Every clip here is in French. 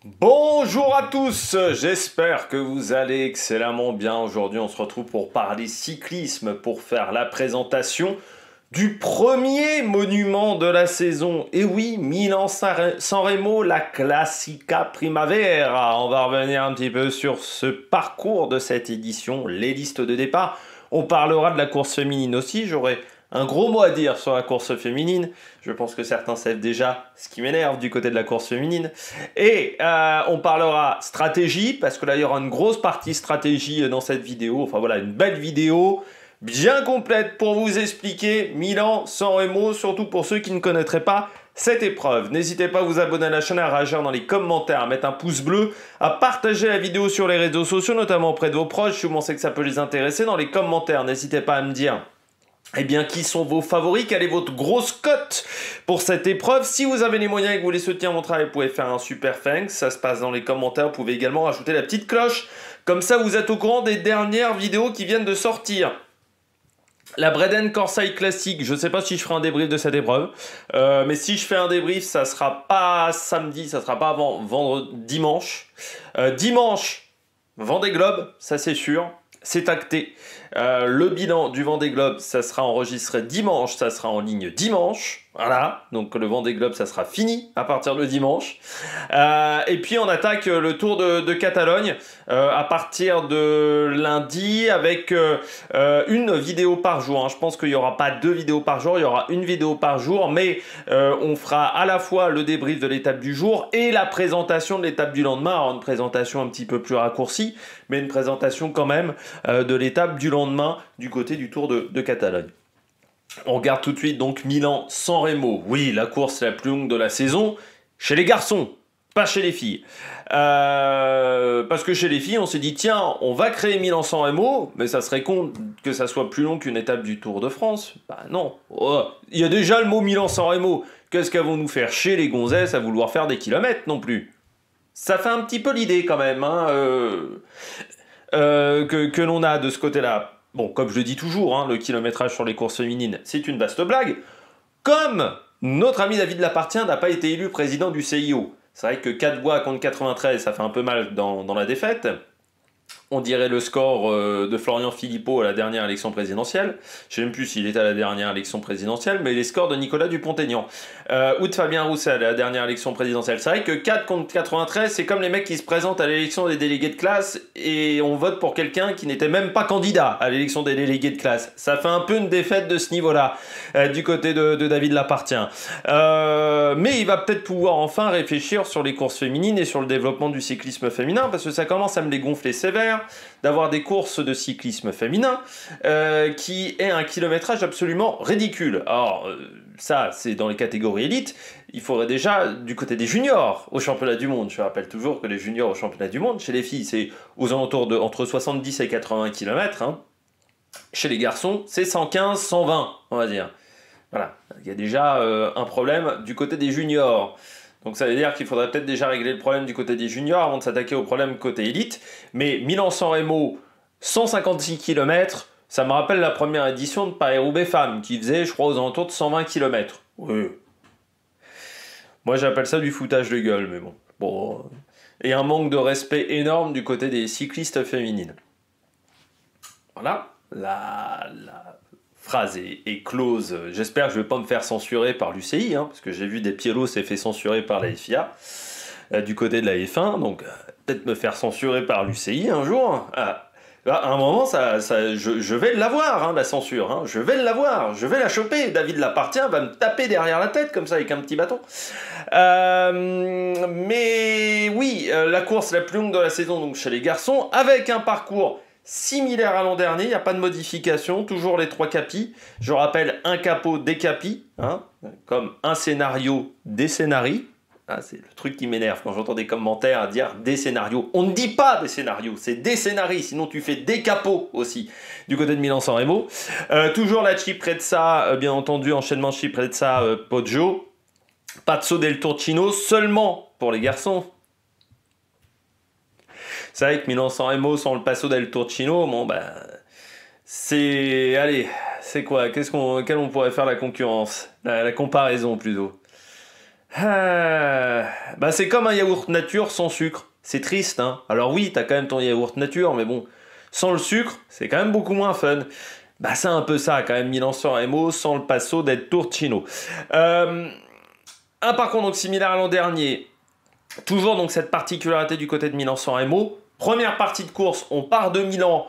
Bonjour à tous, j'espère que vous allez excellemment bien. Aujourd'hui, on se retrouve pour parler cyclisme, pour faire la présentation du premier monument de la saison. Et oui, Milan-San Remo, la Classica Primavera. On va revenir un petit peu sur ce parcours de cette édition, les listes de départ. On parlera de la course féminine aussi, j'aurai un gros mot à dire sur la course féminine. Je pense que certains savent déjà ce qui m'énerve du côté de la course féminine. Et on parlera stratégie, parce que là, il y aura une grosse partie stratégie dans cette vidéo. Enfin voilà, une belle vidéo bien complète pour vous expliquer Milan-San Remo, surtout pour ceux qui ne connaîtraient pas cette épreuve. N'hésitez pas à vous abonner à la chaîne, à réagir dans les commentaires, à mettre un pouce bleu, à partager la vidéo sur les réseaux sociaux, notamment auprès de vos proches, si vous pensez que ça peut les intéresser. Dans les commentaires, n'hésitez pas à me dire bien, qui sont vos favoris? Quelle est votre grosse cote pour cette épreuve? Si vous avez les moyens et que vous voulez soutenir mon travail, vous pouvez faire un super thanks. Ça se passe dans les commentaires. Vous pouvez également rajouter la petite cloche. Comme ça, vous êtes au courant des dernières vidéos qui viennent de sortir. La Breden Corsair Classic, je ne sais pas si je ferai un débrief de cette épreuve, mais si je fais un débrief, ça ne sera pas samedi, ça ne sera pas avant dimanche. Dimanche, Vendée Globe, ça c'est sûr. C'est acté. Le bilan du Vendée Globe, ça sera enregistré dimanche, ça sera en ligne dimanche. Voilà, donc le Vendée Globe, ça sera fini à partir de dimanche. Et puis on attaque le Tour de Catalogne à partir de lundi avec une vidéo par jour. Je pense qu'il n'y aura pas 2 vidéos par jour, il y aura une vidéo par jour, mais on fera à la fois le débrief de l'étape du jour et la présentation de l'étape du lendemain. Alors une présentation un petit peu plus raccourcie, mais une présentation quand même de l'étape du lendemain du côté du Tour de Catalogne. On regarde tout de suite donc Milan-San Remo. Oui, la course la plus longue de la saison chez les garçons, pas chez les filles. Parce que chez les filles, on s'est dit tiens, on va créer Milan-San Remo, mais ça serait con que ça soit plus long qu'une étape du Tour de France. Bah non, il y a déjà le mot Milan-San Remo. Qu'est-ce qu'elles vont nous faire chier les gonzesses à vouloir faire des kilomètres non plus? Ça fait un petit peu l'idée quand même, que l'on a de ce côté-là. Bon, comme je le dis toujours, le kilométrage sur les courses féminines, c'est une vaste blague. Comme notre ami David Lapartien n'a pas été élu président du CIO. C'est vrai que 4 voix contre 93, ça fait un peu mal dans la défaite. On dirait le score de Florian Philippot à la dernière élection présidentielle. Je ne sais même plus s'il était à la dernière élection présidentielle, mais les scores de Nicolas Dupont-Aignan. Ou de Fabien Roussel à la dernière élection présidentielle. C'est vrai que 4 contre 93, c'est comme les mecs qui se présentent à l'élection des délégués de classe et on vote pour quelqu'un qui n'était même pas candidat à l'élection des délégués de classe. Ça fait un peu une défaite de ce niveau-là, du côté de David Lapartien. Mais il va peut-être pouvoir enfin réfléchir sur les courses féminines et sur le développement du cyclisme féminin, parce que ça commence à me les gonfler sévère d'avoir des courses de cyclisme féminin qui aient un kilométrage absolument ridicule. Alors, ça, c'est dans les catégories élites. Il faudrait déjà, du côté des juniors, au championnat du monde, je rappelle toujours que les juniors au championnat du monde, chez les filles, c'est aux alentours de entre 70 et 80 km. Chez les garçons, c'est 115, 120, on va dire. Voilà, il y a déjà un problème du côté des juniors. Donc ça veut dire qu'il faudrait peut-être déjà régler le problème du côté des juniors avant de s'attaquer au problème côté élite. Mais Milan-San Remo, 156 km, ça me rappelle la première édition de Paris-Roubaix Femmes, qui faisait, je crois, aux alentours de 120 km. Oui. Moi j'appelle ça du foutage de gueule, mais bon. Et un manque de respect énorme du côté des cyclistes féminines. Voilà, la phrase est close. J'espère que je ne vais pas me faire censurer par l'UCI, parce que j'ai vu des Pielo s'est fait censurer par la FIA, du côté de la F1, donc peut-être me faire censurer par l'UCI un jour. À un moment, je vais l'avoir, la censure. Je vais l'avoir, je vais la choper. David Lapartien va me taper derrière la tête, comme ça, avec un petit bâton. Mais oui, la course la plus longue de la saison, donc chez les garçons, avec un parcours similaire à l'an dernier, il n'y a pas de modification, toujours les 3 capis. Je rappelle, un capot, des capis, comme un scénario, des scénarii. C'est le truc qui m'énerve quand j'entends des commentaires à dire des scénarios. On ne dit pas des scénarios, c'est des scénarii, sinon tu fais des capots aussi, du côté de Milan-San Remo. Toujours la Ciprezza, bien entendu, enchaînement Ciprezza, Poggio. Pazzo del Turchino, seulement pour les garçons. C'est vrai que Milan-San Remo sans le Passo del Turchino, c'est... Allez, c'est quoi? Quelle on pourrait faire la concurrence? La comparaison plutôt. Bah c'est comme un yaourt nature sans sucre. C'est triste, hein. Alors oui, t'as quand même ton yaourt nature, mais bon, sans le sucre, c'est quand même beaucoup moins fun. Bah c'est un peu ça quand même, Milan-San Remo sans le Passo del Turchino. Euh, un parcours donc similaire à l'an dernier. Toujours donc cette particularité du côté de Milan-San Remo. Première partie de course, on part de Milan.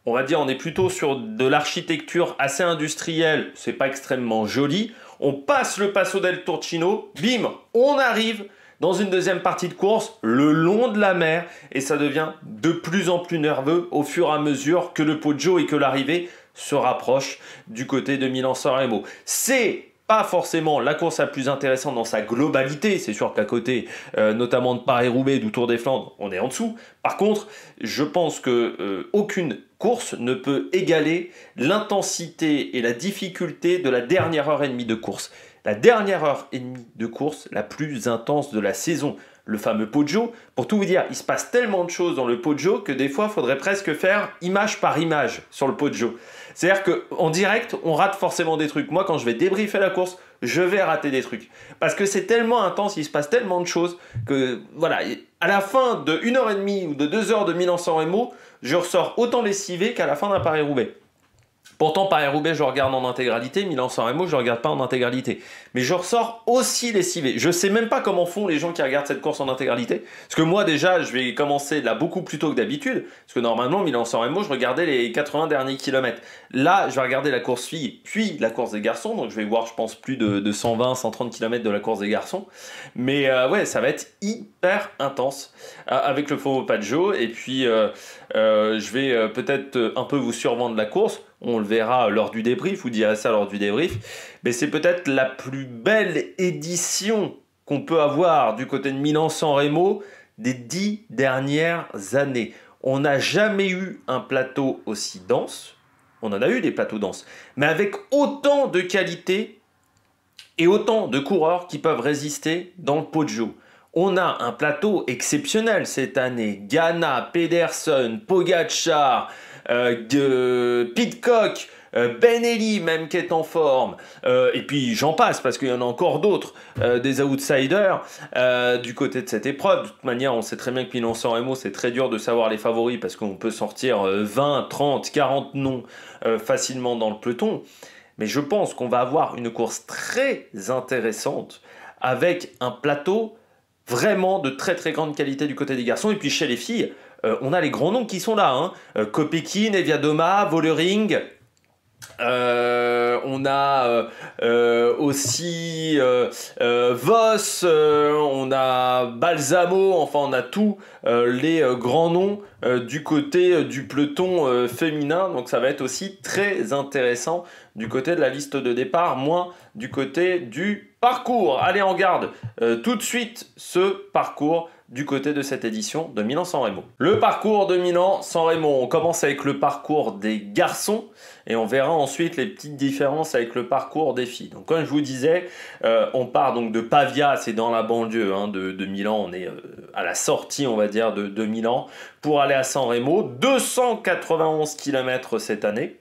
On va dire on est plutôt sur de l'architecture assez industrielle. C'est pas extrêmement joli. On passe le Passo del Turchino. Bim, on arrive dans une deuxième partie de course le long de la mer. Et ça devient de plus en plus nerveux au fur et à mesure que le Poggio et que l'arrivée se rapprochent du côté de Milan-San Remo. C'est pas forcément la course la plus intéressante dans sa globalité. C'est sûr qu'à côté, notamment de Paris-Roubaix, du Tour des Flandres, on est en dessous. Par contre, je pense que aucune course ne peut égaler l'intensité et la difficulté de la dernière heure et demie de course. La dernière heure et demie de course la plus intense de la saison. Le fameux Poggio. Pour tout vous dire, il se passe tellement de choses dans le Poggio que des fois, il faudrait presque faire image par image sur le Poggio. C'est-à-dire qu'en direct, on rate forcément des trucs. Moi, quand je vais débriefer la course, je vais rater des trucs. Parce que c'est tellement intense, il se passe tellement de choses que, voilà, à la fin de 1h30 ou de 2 heures de Milan-San Remo, je ressors autant lessivé qu'à la fin d'un Paris-Roubaix. Pourtant, Paris-Roubaix, je regarde en intégralité. Milan-San Remo, je ne regarde pas en intégralité. Mais je ressors aussi lessivé. Je ne sais même pas comment font les gens qui regardent cette course en intégralité. Parce que moi, déjà, je vais commencer là beaucoup plus tôt que d'habitude. Parce que normalement, Milan-San Remo, je regardais les 80 derniers kilomètres. Là, je vais regarder la course fille, puis la course des garçons. Donc, je vais voir, je pense, plus de 120, 130 km de la course des garçons. Mais ouais, ça va être hyper intense avec le Fomo Paggio. Et puis, je vais peut-être un peu vous survendre la course. On le verra lors du débrief, vous direz ça lors du débrief. Mais c'est peut-être la plus belle édition qu'on peut avoir du côté de Milan-San Remo des 10 dernières années. On n'a jamais eu un plateau aussi dense. On en a eu des plateaux denses. Mais avec autant de qualité et autant de coureurs qui peuvent résister dans le Poggio. On a un plateau exceptionnel cette année. Ganna, Pedersen, Pogačar, Pidcock, Benelli même qui est en forme, et puis j'en passe parce qu'il y en a encore d'autres, des outsiders du côté de cette épreuve. De toute manière, on sait très bien que Milan-San Remo, c'est très dur de savoir les favoris parce qu'on peut sortir 20, 30, 40 noms facilement dans le peloton. Mais je pense qu'on va avoir une course très intéressante avec un plateau vraiment de très très grande qualité du côté des garçons. Et puis chez les filles, on a les grands noms qui sont là. Kopecky, Neviadoma, Vollering. On a aussi Voss, on a Balsamo, enfin on a tous les grands noms du côté du peloton féminin. Donc ça va être aussi très intéressant du côté de la liste de départ, moins du côté du parcours. Allez, en garde tout de suite ce parcours du côté de cette édition de Milan-San Remo. Le parcours de Milan-San Remo, on commence avec le parcours des garçons et on verra ensuite les petites différences avec le parcours des filles. Donc comme je vous disais, on part donc de Pavia, c'est dans la banlieue de Milan, on est à la sortie on va dire de Milan pour aller à San Remo, 291 km cette année.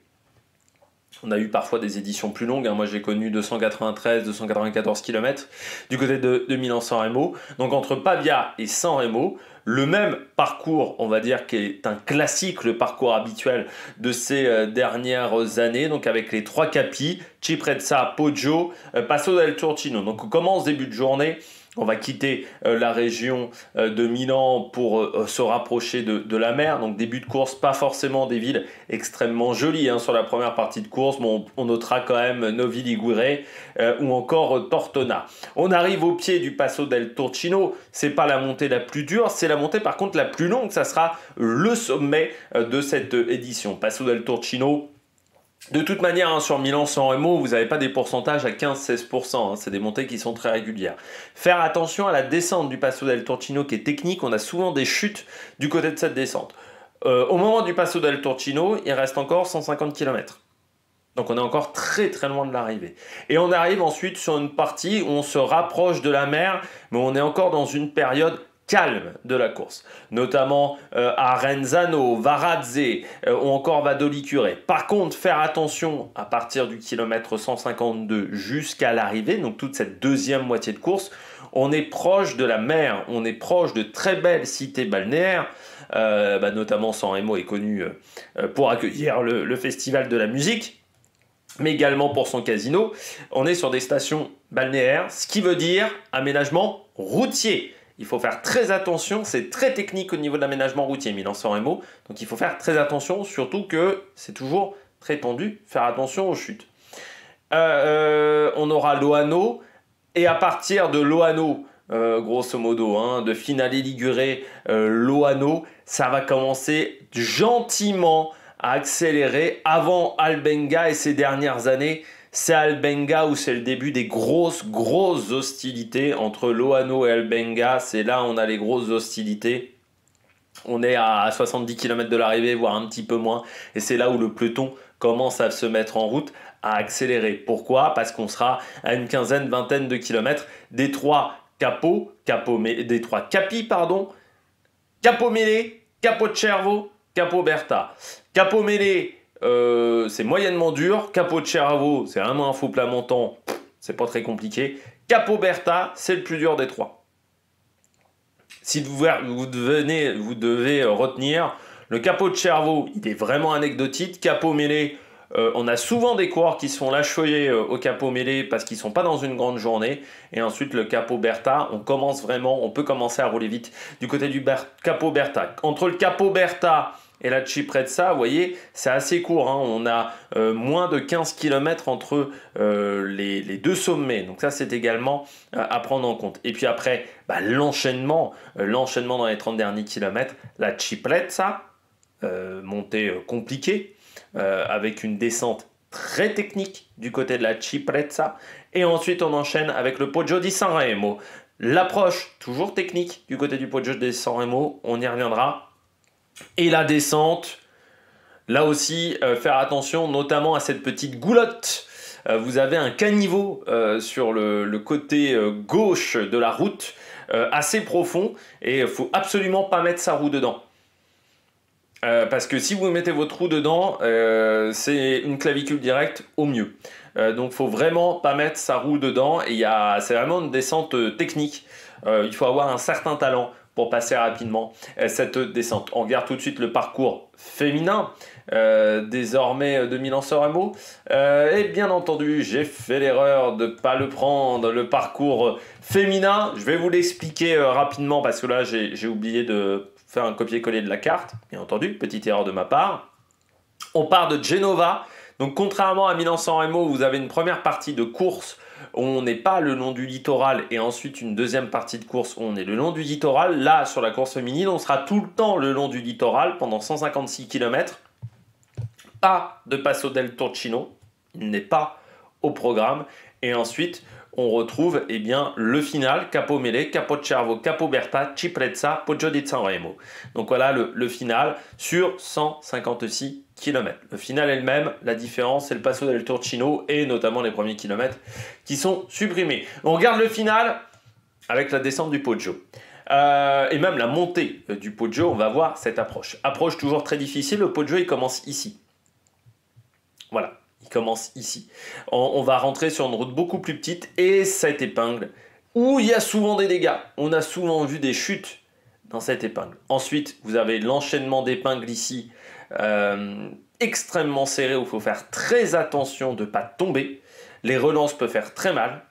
On a eu parfois des éditions plus longues. Moi, j'ai connu 293, 294 km du côté de Milan-San Remo. Donc, entre Pavia et San Remo, le même parcours, on va dire, qui est un classique, le parcours habituel de ces dernières années. Donc, avec les 3 capis, Ciprezza, Poggio, Passo del Turchino. Donc, on commence début de journée. On va quitter la région de Milan pour se rapprocher de la mer. Donc début de course, pas forcément des villes extrêmement jolies sur la première partie de course. Bon, on notera quand même Novi Ligure ou encore Tortona. On arrive au pied du Passo del Turchino. C'est pas la montée la plus dure, c'est la montée par contre la plus longue. Ça sera le sommet de cette édition. Passo del Turchino. De toute manière, sur Milan-San Remo, vous n'avez pas des pourcentages à 15-16%, c'est des montées qui sont très régulières. Faire attention à la descente du Passo del Turchino qui est technique, on a souvent des chutes du côté de cette descente. Au moment du Passo del Turchino, il reste encore 150 km. Donc on est encore très très loin de l'arrivée. Et on arrive ensuite sur une partie où on se rapproche de la mer, mais on est encore dans une période calme de la course, notamment à Renzano, Varazze ou encore Valdolicure. Par contre, faire attention à partir du kilomètre 152 jusqu'à l'arrivée, donc toute cette deuxième moitié de course, on est proche de la mer, on est proche de très belles cités balnéaires, notamment San Remo est connu pour accueillir le festival de la musique, mais également pour son casino. On est sur des stations balnéaires, ce qui veut dire aménagement routier. Il faut faire très attention, c'est très technique au niveau de l'aménagement routier, Milan-San Remo, donc il faut faire très attention, surtout que c'est toujours très tendu, faire attention aux chutes. On aura Loano, et à partir de Loano, grosso modo, de Finale Ligure, Loano, ça va commencer gentiment à accélérer avant Albenga, et ces dernières années, c'est Albenga où c'est le début des grosses hostilités entre Loano et Albenga. C'est là où on a les grosses hostilités. On est à 70 km de l'arrivée, voire un petit peu moins. Et c'est là où le peloton commence à se mettre en route, à accélérer. Pourquoi? Parce qu'on sera à une quinzaine, vingtaine de kilomètres des trois capis, Capomele, Capocervo, Capoberta. Capomele, c'est moyennement dur. Capocervo, c'est vraiment un faux plat montant, c'est pas très compliqué. Capoberta, c'est le plus dur des trois. Si vous devez retenir, le Capocervo, il est vraiment anecdotique. Capomele, on a souvent des coureurs qui se font lâcher au Capomele parce qu'ils ne sont pas dans une grande journée. Et ensuite, le Capoberta, on peut commencer à rouler vite du côté du Capoberta. Entre le Capoberta et la Ciprezza, vous voyez, c'est assez court. On a moins de 15 km entre les deux sommets. Donc ça, c'est également à prendre en compte. Et puis après, l'enchaînement dans les 30 derniers kilomètres, la Ciprezza, montée compliquée, avec une descente très technique du côté de la Ciprezza. Et ensuite, on enchaîne avec le Poggio di San Remo. L'approche, toujours technique du côté du Poggio di San Remo, on y reviendra. Et la descente, là aussi, faire attention notamment à cette petite goulotte. Vous avez un caniveau sur le côté gauche de la route, assez profond, et il ne faut absolument pas mettre sa roue dedans. Parce que si vous mettez votre roue dedans, c'est une clavicule directe au mieux. Donc il faut vraiment pas mettre sa roue dedans. Et c'est vraiment une descente technique. Il faut avoir un certain talent pour passer rapidement cette descente. On regarde tout de suite le parcours féminin, désormais de Milan-San Remo. Et bien entendu, j'ai fait l'erreur de ne pas le prendre, le parcours féminin. Je vais vous l'expliquer rapidement parce que là, j'ai oublié de faire un copier-coller de la carte, bien entendu, petite erreur de ma part. On part de Genova, donc contrairement à Milan-San Remo, où vous avez une première partie de course où on n'est pas le long du littoral et ensuite une deuxième partie de course où on est le long du littoral. Là, sur la course féminine, on sera tout le temps le long du littoral pendant 156 km. Pas de Passo del Turchino, il n'est pas au programme. Et ensuite, on retrouve le final, Capomele, Capocervo, Capoberta, Ciprezza, Poggio di San Remo. Donc voilà le final sur 156 km. Le final est le même, la différence c'est le Passo del Turchino et notamment les premiers kilomètres qui sont supprimés. On regarde le final avec la descente du Poggio. Et même la montée du Poggio, on va voir cette approche. Approche toujours très difficile, le Poggio il commence ici. Voilà. Il commence ici. On va rentrer sur une route beaucoup plus petite et cette épingle où il y a souvent des dégâts. On a souvent vu des chutes dans cette épingle. Ensuite, vous avez l'enchaînement d'épingles ici, extrêmement serré où il faut faire très attention de ne pas tomber. Les relances peuvent faire très mal.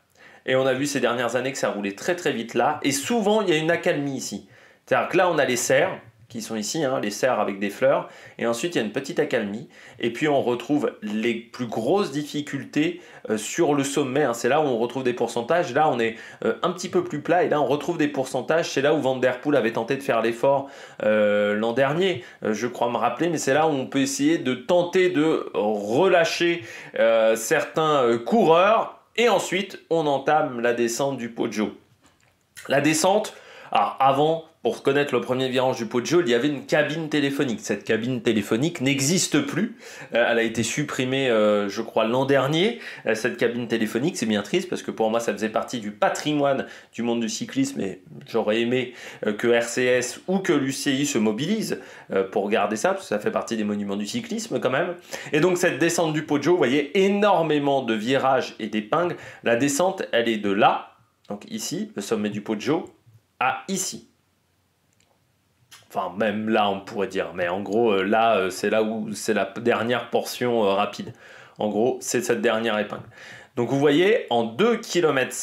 Et on a vu ces dernières années que ça roulait très très vite là. Et souvent, il y a une accalmie ici. C'est-à-dire que là, on a les serres qui sont ici, les serres avec des fleurs, et ensuite il y a une petite accalmie, et puis on retrouve les plus grosses difficultés sur le sommet, c'est là où on retrouve des pourcentages. Là on est un petit peu plus plat, et là on retrouve des pourcentages. C'est là où Van Der Poel avait tenté de faire l'effort l'an dernier, je crois me rappeler, mais c'est là où on peut essayer de tenter de relâcher certains coureurs, et ensuite on entame la descente du Poggio. La descente, alors avant pour connaître le premier virage du Poggio, il y avait une cabine téléphonique. Cette cabine téléphonique n'existe plus. Elle a été supprimée, je crois, l'an dernier. Cette cabine téléphonique, c'est bien triste parce que pour moi, ça faisait partie du patrimoine du monde du cyclisme et j'aurais aimé que RCS ou que l'UCI se mobilisent pour garder ça, parce que ça fait partie des monuments du cyclisme quand même. Et donc cette descente du Poggio, vous voyez, énormément de virages et d'épingles. La descente, elle est de là, donc ici, le sommet du Poggio, à ici. Enfin, même là, on pourrait dire. Mais en gros, là, c'est là où c'est la dernière portion rapide. En gros, c'est cette dernière épingle. Donc, vous voyez, en 2,5 km,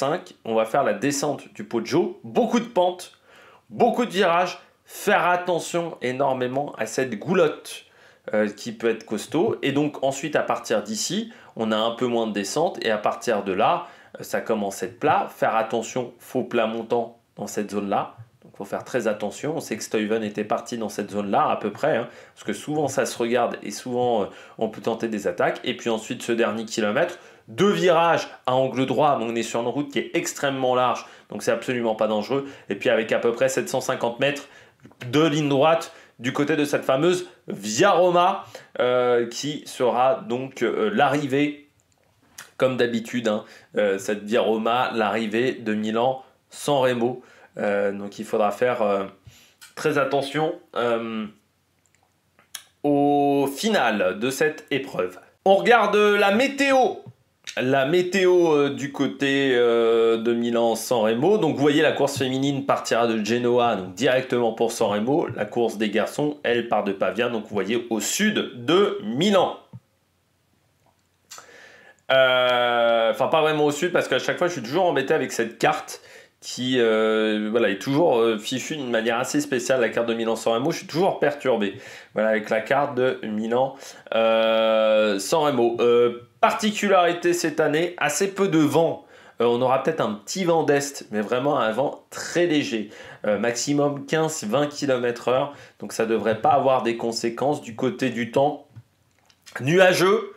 on va faire la descente du Poggio. Beaucoup de pentes, beaucoup de virages. Faire attention énormément à cette goulotte qui peut être costaud. Et donc, ensuite, à partir d'ici, on a un peu moins de descente. Et à partir de là, ça commence à être plat. Faire attention, faux plat montant dans cette zone-là. Il faut faire très attention. On sait que Stuyven était parti dans cette zone-là à peu près, hein, parce que souvent ça se regarde et souvent on peut tenter des attaques. Et puis ensuite ce dernier kilomètre, 2 virages à angle droit, mais on est sur une route qui est extrêmement large, donc c'est absolument pas dangereux. Et puis avec à peu près 750 mètres de ligne droite du côté de cette fameuse Via Roma, qui sera donc l'arrivée, comme d'habitude, hein, cette Via Roma, l'arrivée de Milan-San Remo. Donc il faudra faire très attention au final de cette épreuve. On regarde la météo. La météo du côté de Milan-San Remo. Donc vous voyez, la course féminine partira de Genoa donc directement pour San Remo. La course des garçons, elle, part de Pavia. Donc vous voyez au sud de Milan. Enfin pas vraiment au sud parce qu'à chaque fois je suis toujours embêté avec cette carte qui voilà, est toujours fichue d'une manière assez spéciale, la carte de Milan-San Remo. Je suis toujours perturbé voilà, avec la carte de Milan-San Remo. Particularité cette année, assez peu de vent. On aura peut-être un petit vent d'est, mais vraiment un vent très léger. Maximum 15-20 km/h, donc ça ne devrait pas avoir des conséquences du côté du temps. Nuageux,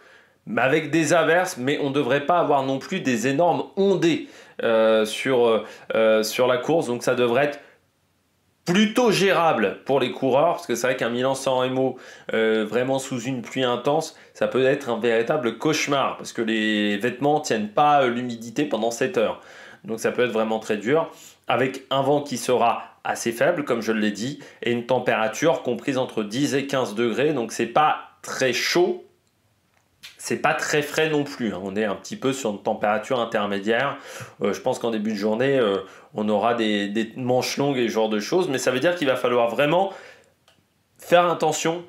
avec des averses, mais on ne devrait pas avoir non plus des énormes ondées sur la course, donc ça devrait être plutôt gérable pour les coureurs, parce que c'est vrai qu'un Milan-San Remo vraiment sous une pluie intense, ça peut être un véritable cauchemar, parce que les vêtements ne tiennent pas l'humidité pendant 7 heures, donc ça peut être vraiment très dur, avec un vent qui sera assez faible, comme je l'ai dit, et une température comprise entre 10 et 15 degrés, donc c'est pas très chaud, c'est pas très frais non plus, hein. On est un petit peu sur une température intermédiaire. Je pense qu'en début de journée, on aura des manches longues et ce genre de choses, mais ça veut dire qu'il va falloir vraiment faire attention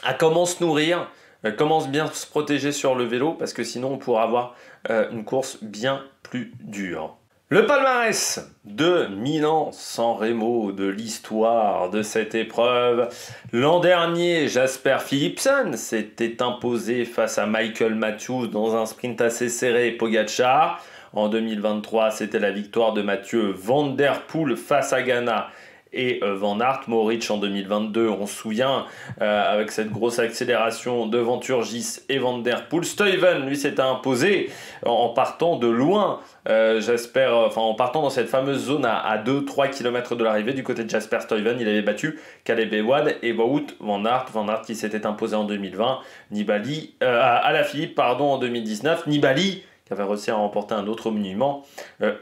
à comment se nourrir, comment bien se protéger sur le vélo, parce que sinon on pourra avoir une course bien plus dure. Le palmarès de Milan-San Remo, de l'histoire de cette épreuve. L'an dernier, Jasper Philipsen s'était imposé face à Michael Matthews dans un sprint assez serré, Pogačar. En 2023, c'était la victoire de Mathieu Van Der Poel face à Ganna et Van Aert. Mohoric en 2022, on se souvient, avec cette grosse accélération devant Turgis et Van Der Poel. Stuyven, lui, s'était imposé en partant de loin, en partant dans cette fameuse zone à 2-3 km de l'arrivée. Du côté de Jasper Stuyven, il avait battu Caleb Ewan et Wout Van Aert. Van Aert qui s'était imposé en 2020, Alaphilippe en 2019, Nibali qui avait réussi à remporter un autre monument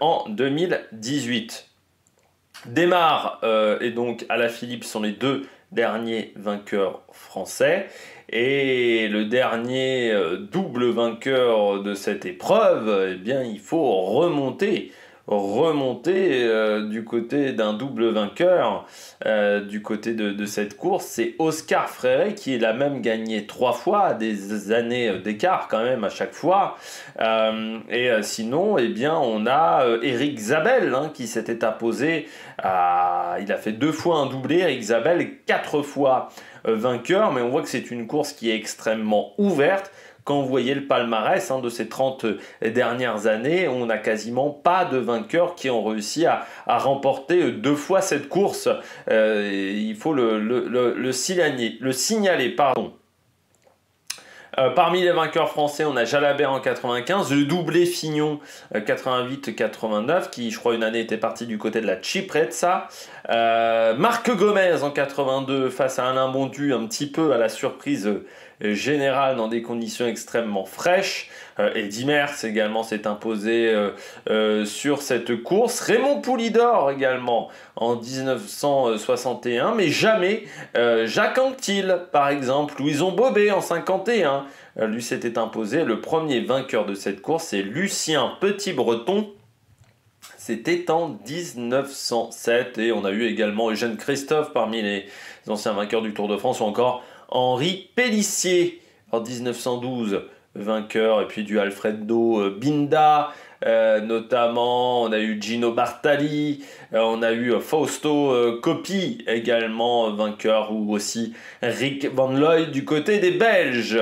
en 2018. Démarre et donc Alaphilippe sont les deux derniers vainqueurs français et le dernier double vainqueur de cette épreuve, eh bien il faut remonter du côté d'un double vainqueur du côté de cette course. C'est Oscar Freire qui l'a même gagné 3 fois, des années d'écart quand même à chaque fois, sinon eh bien on a Eric Zabel qui s'était imposé il a fait 2 fois un doublé, Eric Zabel 4 fois vainqueur, mais on voit que c'est une course qui est extrêmement ouverte. Quand vous voyez le palmarès de ces 30 dernières années, on n'a quasiment pas de vainqueurs qui ont réussi à remporter 2 fois cette course. Il faut le signaler. Parmi les vainqueurs français, on a Jalabert en 95, le doublé Fignon 88-89, qui je crois une année était parti du côté de la Ciprezza, Marc Gomez en 82 face à Alain Bondu, un petit peu à la surprise générale dans des conditions extrêmement fraîches. Eddy Merckx également s'est imposé sur cette course. Raymond Poulidor également en 1961, mais jamais Jacques Anquetil par exemple. Louison Bobet en 51, lui s'était imposé. Le premier vainqueur de cette course, c'est Lucien Petit-Breton. C'était en 1907 et on a eu également Eugène Christophe parmi les anciens vainqueurs du Tour de France ou encore Henri Pélissier en 1912, vainqueur, et puis du Alfredo Binda, notamment on a eu Gino Bartali, on a eu Fausto Coppi également vainqueur, ou aussi Rick Van Looy du côté des Belges.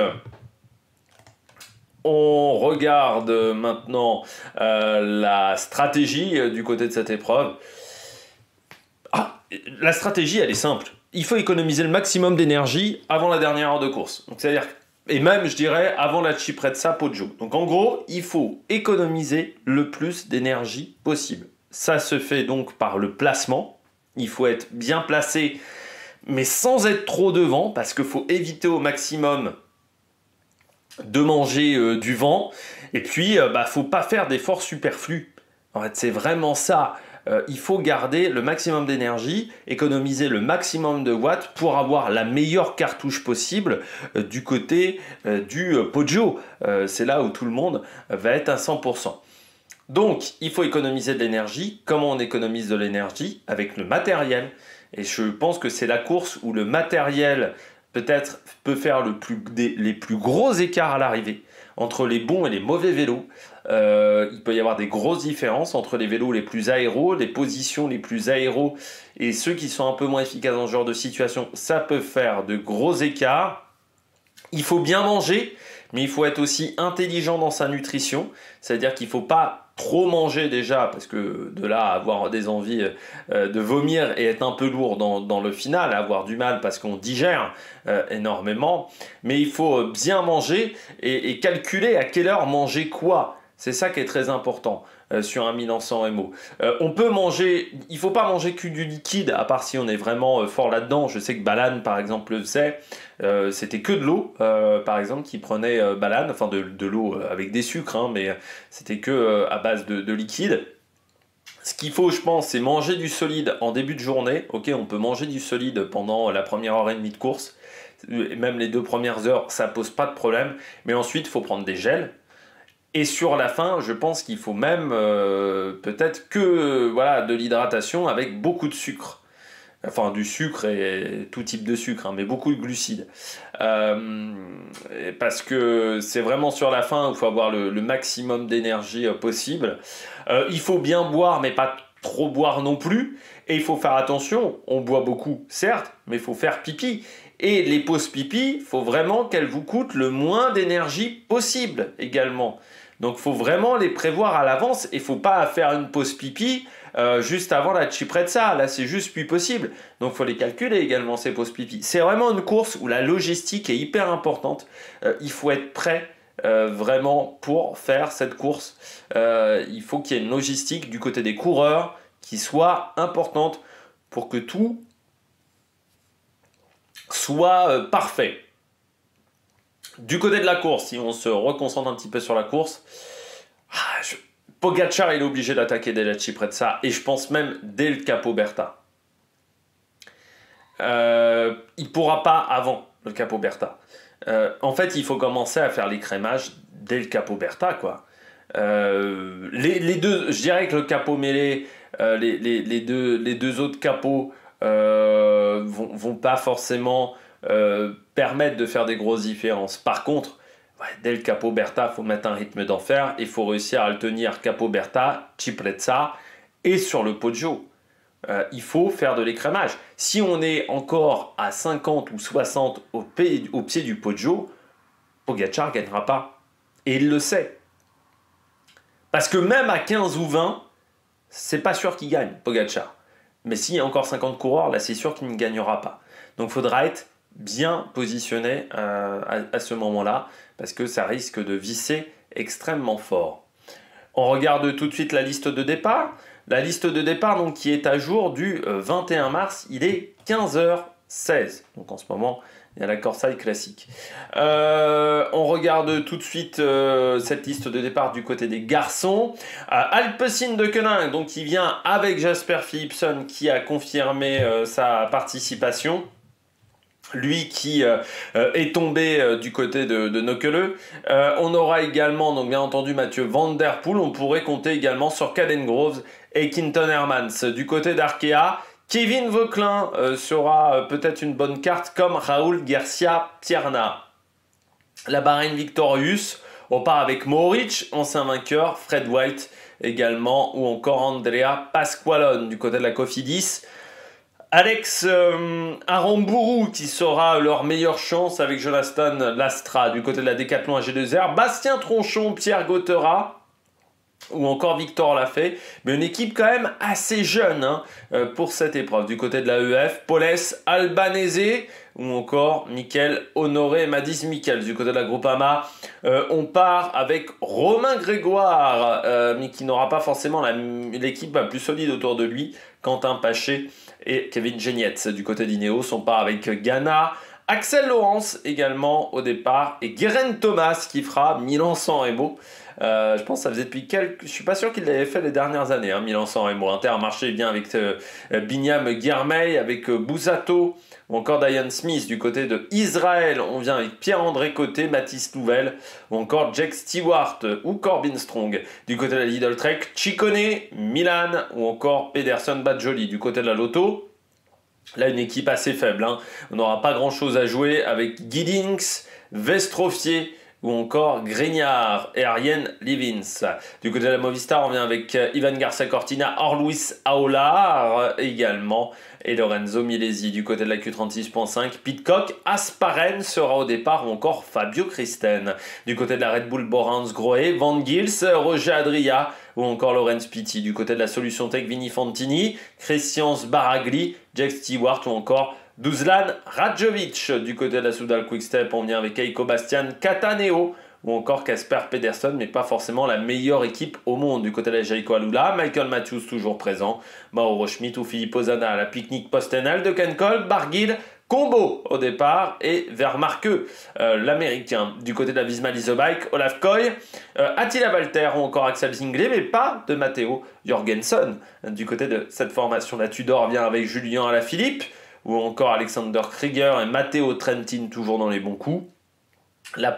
On regarde maintenant la stratégie du côté de cette épreuve. La stratégie, elle est simple. Il faut économiser le maximum d'énergie avant la dernière heure de course. Donc, c'est-à-dire, et même, je dirais, avant la Ciprezza Poggio. Donc, en gros, il faut économiser le plus d'énergie possible. Ça se fait donc par le placement. Il faut être bien placé, mais sans être trop devant, parce qu'il faut éviter au maximum de manger du vent, et puis faut pas faire d'efforts superflus. En fait, c'est vraiment ça. Il faut garder le maximum d'énergie, économiser le maximum de watts pour avoir la meilleure cartouche possible du côté du Poggio. C'est là où tout le monde va être à 100%. Donc, il faut économiser de l'énergie. Comment on économise de l'énergie? Avec le matériel. Et je pense que c'est la course où le matériel peut-être peut faire les plus gros écarts à l'arrivée entre les bons et les mauvais vélos. Il peut y avoir des grosses différences entre les vélos les plus aéros, les positions les plus aéros et ceux qui sont un peu moins efficaces dans ce genre de situation. Ça peut faire de gros écarts. Il faut bien manger, mais il faut être aussi intelligent dans sa nutrition. C'est-à-dire qu'il ne faut pas trop manger déjà, parce que de là à avoir des envies de vomir et être un peu lourd dans le final, avoir du mal parce qu'on digère énormément. Mais il faut bien manger et calculer à quelle heure manger quoi. C'est ça qui est très important sur un 1100 MO. On peut manger, il ne faut pas manger que du liquide, à part si on est vraiment fort là-dedans. Je sais que Balane, par exemple, le faisait. C'était que de l'eau, par exemple, qui prenait Balane, enfin de l'eau avec des sucres, hein, mais c'était que à base de liquide. Ce qu'il faut, je pense, c'est manger du solide en début de journée. Ok, on peut manger du solide pendant la première heure et demie de course. Même les 2 premières heures, ça pose pas de problème. Mais ensuite, il faut prendre des gels. Et sur la fin, je pense qu'il faut même peut-être que de l'hydratation avec beaucoup de sucre. Enfin, du sucre et tout type de sucre, hein, mais beaucoup de glucides. Parce que c'est vraiment sur la fin où il faut avoir le maximum d'énergie possible. Il faut bien boire, mais pas trop boire non plus. Et il faut faire attention, on boit beaucoup, certes, mais il faut faire pipi. Et les pauses pipi, il faut vraiment qu'elles vous coûtent le moins d'énergie possible également. Donc il faut vraiment les prévoir à l'avance et il ne faut pas faire une pause pipi juste avant la Ciprezza. Là, c'est juste plus possible. Donc il faut les calculer également, ces pauses pipi. C'est vraiment une course où la logistique est hyper importante. Il faut être prêt vraiment pour faire cette course. Il faut qu'il y ait une logistique du côté des coureurs qui soit importante pour que tout soit parfait. Du côté de la course, si on se reconcentre un petit peu sur la course, Pogačar il est obligé d'attaquer dès la Ciprezza et je pense même dès le Capoberta. Il ne pourra pas avant le Capoberta. En fait, il faut commencer à faire l'écrémage dès le Capoberta, quoi. Les deux, je dirais que le Capo Mele, les deux autres capots vont pas forcément permettre de faire des grosses différences. Par contre, dès le Capoberta, il faut mettre un rythme d'enfer. Il faut réussir à le tenir Capoberta, Ciprezza et sur le Poggio. Il faut faire de l'écrémage. Si on est encore à 50 ou 60 au pied du Poggio, Pogačar ne gagnera pas. Et il le sait. Parce que même à 15 ou 20, c'est pas sûr qu'il gagne, Pogačar. Mais s'il y a encore 50 coureurs, là c'est sûr qu'il ne gagnera pas. Donc il faudra être bien positionné à ce moment-là, parce que ça risque de visser extrêmement fort. On regarde tout de suite la liste de départ. La liste de départ donc, qui est à jour du 21 mars, il est 15h16. Donc en ce moment, il y a la Corsaille classique. On regarde tout de suite cette liste de départ du côté des garçons. Alpecin de Koenig, donc il vient avec Jasper Philipsen qui a confirmé sa participation. Lui qui est tombé du côté de Nokele. On aura également, donc bien entendu, Mathieu Van Der Poel. On pourrait compter également sur Caden Groves et Quinton Hermans. Du côté d'Arkea, Kevin Vauquelin sera peut-être une bonne carte comme Raúl Garcia Pierna. La Bahreïn Victorious, on part avec Mohoric, ancien vainqueur, Fred White également, ou encore Andrea Pasqualone du côté de la Cofidis. Alex Aramburu qui sera leur meilleure chance avec Jonathan Lastra du côté de la Décathlon AG2R. Bastien Tronchon, Pierre Gautera ou encore Victor Lafay. Mais une équipe quand même assez jeune pour cette épreuve. Du côté de la EF, Paulès Albanese ou encore Mikel Honoré et Madis Mikel. Du côté de la Groupama, on part avec Romain Grégoire, mais qui n'aura pas forcément l'équipe la plus solide autour de lui. Quentin Paché et Kevin Genietz. Du côté d'Ineos, on part avec Ghana, Axel Laurence également au départ et Guérin Thomas qui fera Milan-San Remo. Je pense que ça faisait depuis quelques... Je suis pas sûr qu'il l'avait fait les dernières années, Milan-San Remo. Intermarché bien avec Binyam Guermey, avec Bouzato ou encore Diane Smith. Du côté de Israël, on vient avec Pierre-André Côté, Mathis Nouvel ou encore Jack Stewart ou Corbin Strong. Du côté de la Lidl Trek, Ciccone, Milan ou encore Pedersen Badjoli. Du côté de la Lotto, là une équipe assez faible. On n'aura pas grand chose à jouer avec Giddings, Vestrofier ou encore Grignard et Ariane Livins. Du côté de la Movistar, on vient avec Ivan Garcia Cortina, Orluis Aolar également et Lorenzo Milesi. Du côté de la Q36.5, Pidcock, Asparen sera au départ ou encore Fabio Christen. Du côté de la Red Bull Borans Grohe, Van Gils, Roger Adria ou encore Lorenz Pitti. Du côté de la Solution Tech, Vini Fantini, Christian Sbaragli, Jack Stewart ou encore Dušan Radjovic. Du côté de la Soudal Quickstep, on vient avec Eiko Bastian Cataneo ou encore Casper Pedersen, mais pas forcément la meilleure équipe au monde. Du côté de la Jayco Alula, Michael Matthews toujours présent, Mauro Schmidt ou Filippo Zana, la Picnic Postenel de Kenkol, Barguil, Combo au départ et Vermarque, l'américain. Du côté de la Visma Leasebike, Olaf Koy, Attila Valter ou encore Axel Zingler, mais pas de Matteo Jorgensen. Du côté de cette formation, la Tudor vient avec Julien Alaphilippe ou encore Alexander Krieger et Matteo Trentin toujours dans les bons coups. La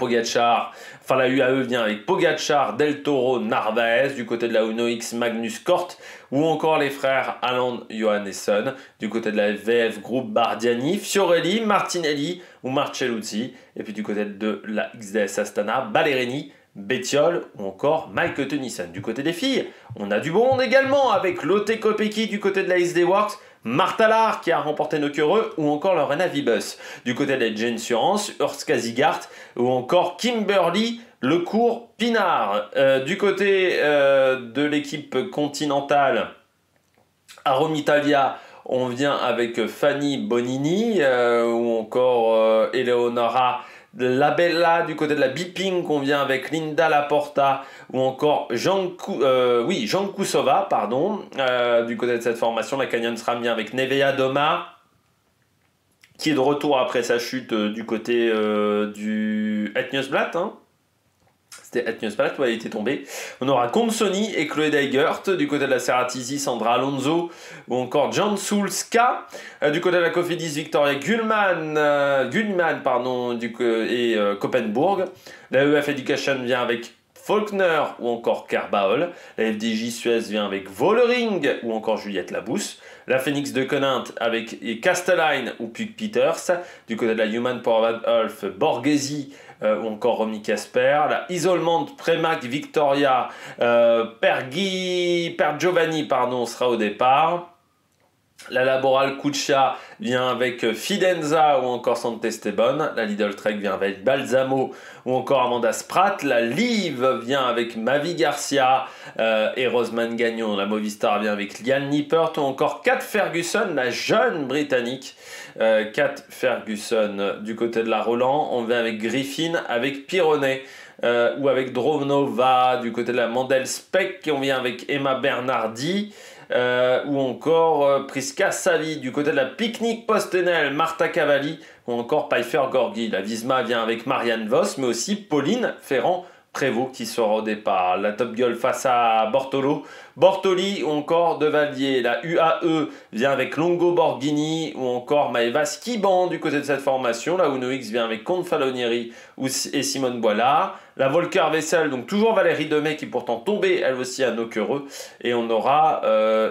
UAE vient avec Pogacar, Del Toro, Narvaez. Du côté de la Uno X, Magnus Cort ou encore les frères Alan Johannesson. Du côté de la VF Group, Bardiani, Fiorelli, Martinelli ou Marcelluzzi. Et puis du côté de la XDS Astana, Ballerini, Bettiol ou encore Mike Tennyson. Du côté des filles, on a du bon monde également avec Lotte Kopecky du côté de la SD Works, Martha Lahr qui a remporté Nokere ou encore Lorena Vibus. Du côté de la Jane Insurance, Urska Zigart ou encore Kimberly Lecourt Pinard. Du côté de l'équipe continentale, Arom Italia, on vient avec Fanny Bonini ou encore Eleonora Labella. Du côté de la Biping, on vient avec Linda Laporta ou encore Jean Kusova, du côté de cette formation, la Canyon SRAM vient avec Nevea Doma, qui est de retour après sa chute du côté du Etniusblatt. C'était Etniusblatt où elle était tombée. On aura Consoni et Chloé Deigert. Du côté de la Ceratisi, Sandra Alonso ou encore Jan Sulska. Du côté de la Cofidis, Victoria Gulman et Koppenburg. La EF Education vient avec Faulkner ou encore Kerbaol. La FDJ Suez vient avec Vollering ou encore Juliette Labousse. La Phoenix de Conint avec Castelline ou Puig Peters. Du côté de la Human Powered Health, Borghesi ou encore Romy Casper. La Isolement Premac Victoria, Per Giovanni sera au départ. La Laboral Kucha vient avec Fidenza ou encore Sant'Esteban. La Lidl Trek vient avec Balsamo ou encore Amanda Spratt. La Liv vient avec Mavi Garcia et Roseman Gagnon. La Movistar vient avec Liane Nippert ou encore Kat Ferguson, la jeune britannique. Kat Ferguson du côté de la Roland. On vient avec Griffin, avec Pironnet. Ou avec Dronova du côté de la Mandel Spec, on vient avec Emma Bernardi ou encore Priska Savi. Du côté de la Picnic Postenel, Marta Cavalli ou encore Pfeiffer Gorgi. La Visma vient avec Marianne Vos, mais aussi Pauline Ferrand-Prévot qui sera au départ. La Top Girl face à Bortoli ou encore De Vallier. La UAE vient avec Longo Borghini ou encore Maeva Skiban du côté de cette formation. La Uno X vient avec Confalonieri et Simone Boilard. La Volker Wessel, donc toujours Valérie Demey qui est pourtant tombée elle aussi à Nocquereux. Et on aura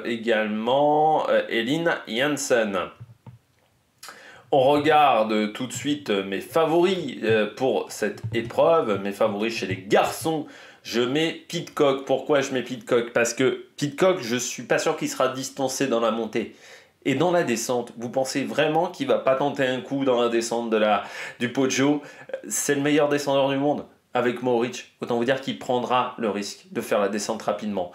également Eline Janssen. On regarde tout de suite mes favoris pour cette épreuve. Mes favoris chez les garçons. Je mets Pidcock. Pourquoi je mets Pidcock? Parce que Pidcock, je ne suis pas sûr qu'il sera distancé dans la montée. Et dans la descente, vous pensez vraiment qu'il ne va pas tenter un coup dans la descente du Poggio? C'est le meilleur descendeur du monde avec Mohoric. Autant vous dire qu'il prendra le risque de faire la descente rapidement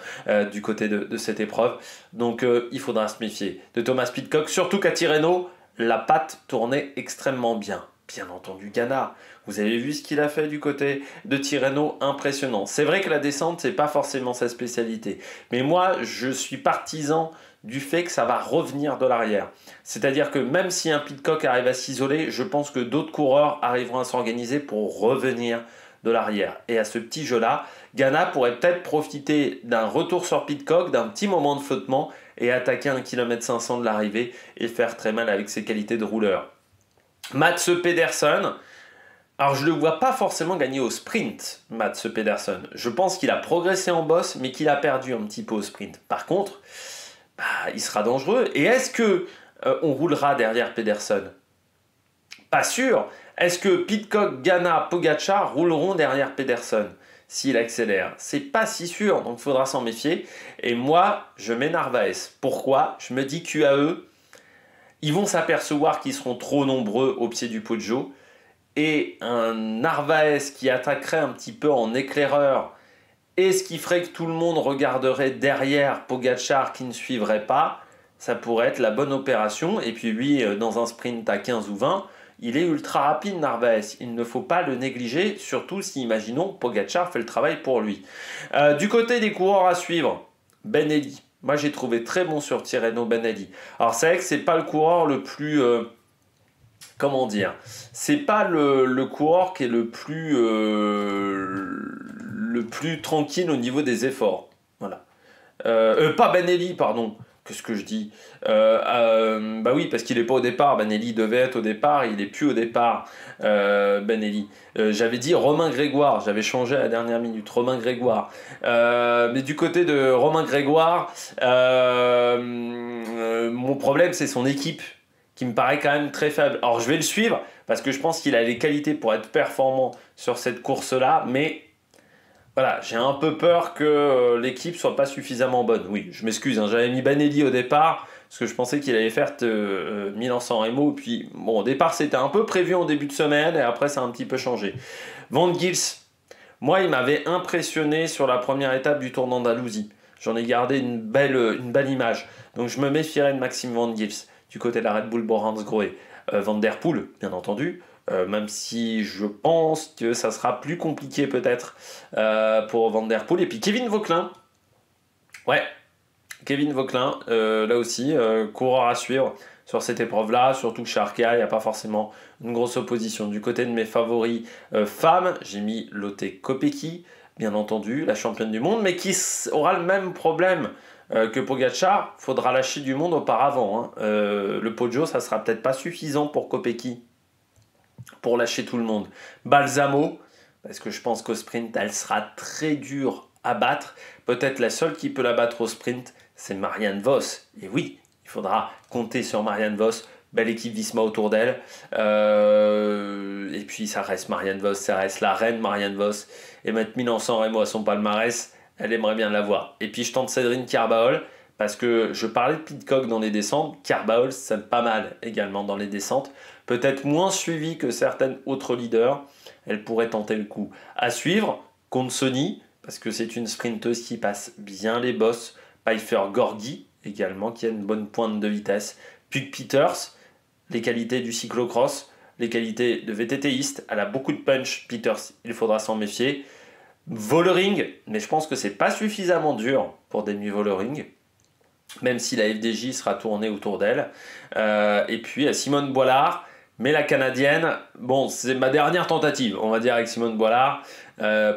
du côté de cette épreuve. Donc il faudra se méfier de Thomas Pidcock. Surtout qu'à Tirreno, la patte tournait extrêmement bien. Bien entendu, Ganna. Vous avez vu ce qu'il a fait du côté de Tirreno, impressionnant. C'est vrai que la descente, c'est pas forcément sa spécialité. Mais moi, je suis partisan du fait que ça va revenir de l'arrière. C'est-à-dire que même si un Pidcock arrive à s'isoler, je pense que d'autres coureurs arriveront à s'organiser pour revenir de l'arrière. Et à ce petit jeu-là, Ganna pourrait peut-être profiter d'un retour sur Pidcock, d'un petit moment de flottement et attaquer 1,5 km de l'arrivée et faire très mal avec ses qualités de rouleur. Mats Pedersen, alors je ne le vois pas forcément gagner au sprint, Mats Pedersen. Je pense qu'il a progressé en bosse, mais qu'il a perdu un petit peu au sprint. Par contre, il sera dangereux. Et est-ce que on roulera derrière Pedersen? Pas sûr. Est-ce que Pidcock, Ganna, Pogačar rouleront derrière Pedersen s'il accélère? C'est pas si sûr, donc il faudra s'en méfier. Et moi, je mets Narvaez. Pourquoi? Je me dis qu'UAE, ils vont s'apercevoir qu'ils seront trop nombreux au pied du Poggio. Et un Narvaez qui attaquerait un petit peu en éclaireur, et ce qui ferait que tout le monde regarderait derrière Pogačar qui ne suivrait pas, ça pourrait être la bonne opération. Et puis lui, dans un sprint à 15 ou 20, il est ultra rapide, Narvaez. Il ne faut pas le négliger, surtout si, imaginons, Pogačar fait le travail pour lui. Du côté des coureurs à suivre, Benelli. Moi, j'ai trouvé très bon sur Tirreno, Benelli. Alors, c'est vrai que c'est pas le coureur le plus... comment dire? C'est pas le coureur qui est le plus tranquille au niveau des efforts. Voilà. Pas Benelli, pardon. Qu'est-ce que je dis? Bah oui, parce qu'il n'est pas au départ. Benelli devait être au départ, il n'est plus au départ. Benelli. J'avais dit Romain Grégoire, j'avais changé à la dernière minute. Romain Grégoire. Mais du côté de Romain Grégoire, mon problème c'est son équipe qui me paraît quand même très faible. Alors je vais le suivre parce que je pense qu'il a les qualités pour être performant sur cette course-là, mais voilà, j'ai un peu peur que l'équipe soit pas suffisamment bonne. Oui, je m'excuse, hein, j'avais mis Benelli au départ parce que je pensais qu'il allait faire Milan-San Remo. Puis bon, au départ c'était un peu prévu en début de semaine et après ça a un petit peu changé. Van Gils, moi il m'avait impressionné sur la première étape du Tour d'Andalousie. J'en ai gardé une belle image. Donc je me méfierais de Maxime Van Gils du côté de la Red Bull Borans-Grohe. Van Der Poel, bien entendu. Même si je pense que ça sera plus compliqué peut-être pour Van Der Poel. Et puis Kevin Vauquelin. Ouais, Kevin Vauquelin, là aussi, coureur à suivre sur cette épreuve-là. Surtout que chez Arkea, il n'y a pas forcément une grosse opposition. Du côté de mes favoris femmes, j'ai mis Lotte Kopecky, bien entendu, la championne du monde, mais qui aura le même problème que Pogačar. Il faudra lâcher du monde auparavant. Hein. Le Poggio, ça sera peut-être pas suffisant pour Kopecky pour lâcher tout le monde. Balsamo, parce que je pense qu'au sprint, elle sera très dure à battre. Peut-être la seule qui peut la battre au sprint, c'est Marianne Vos. Et oui, il faudra compter sur Marianne Vos. Belle équipe Visma autour d'elle. Et puis ça reste Marianne Vos, ça reste la reine Marianne Vos. Et mettre Milan-San Remo à son palmarès, elle aimerait bien l'avoir. Et puis je tente Cédrine Carbaol, parce que je parlais de Pidcock dans les descentes. Carbaol, c'est pas mal également dans les descentes. Peut-être moins suivie que certaines autres leaders. Elle pourrait tenter le coup. À suivre, Consoni, parce que c'est une sprinteuse qui passe bien les bosses. Pfeiffer Gorgi, également, qui a une bonne pointe de vitesse. Puck Peters, les qualités du cyclocross, les qualités de VTTiste. Elle a beaucoup de punch, Peters, il faudra s'en méfier. Vollering, mais je pense que c'est pas suffisamment dur pour Demi Vollering. même si la FDJ sera tournée autour d'elle. Et puis Simone Boilard, mais la canadienne, bon, c'est ma dernière tentative, on va dire, avec Simone Boilard.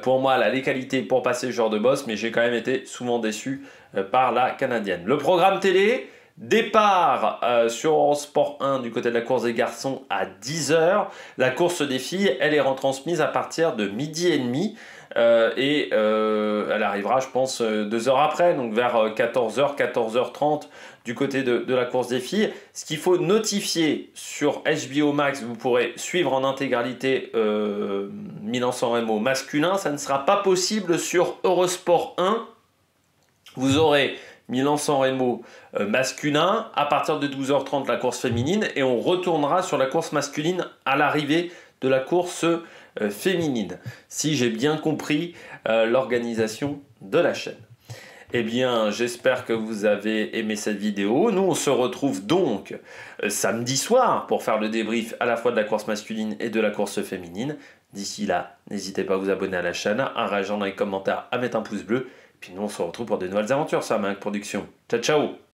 Pour moi, elle a les qualités pour passer ce genre de boss, mais j'ai quand même été souvent déçu par la canadienne. Le programme télé, départ sur Eurosport 1 du côté de la course des garçons à 10h. La course des filles, elle est retransmise à partir de 12h30. Elle arrivera, je pense, 2 heures après, donc vers 14h, 14h30 du côté de la course des filles. Ce qu'il faut notifier sur HBO Max, vous pourrez suivre en intégralité Milan-San Remo masculin. Ça ne sera pas possible sur Eurosport 1. Vous aurez Milan-San Remo masculin, à partir de 12h30 la course féminine, et on retournera sur la course masculine à l'arrivée de la course féminine, si j'ai bien compris l'organisation de la chaîne. Eh bien, j'espère que vous avez aimé cette vidéo. Nous, on se retrouve donc samedi soir pour faire le débrief à la fois de la course masculine et de la course féminine. D'ici là, n'hésitez pas à vous abonner à la chaîne, à réagir dans les commentaires, à mettre un pouce bleu. Puis nous, on se retrouve pour de nouvelles aventures sur Amac Productions. Ciao, ciao!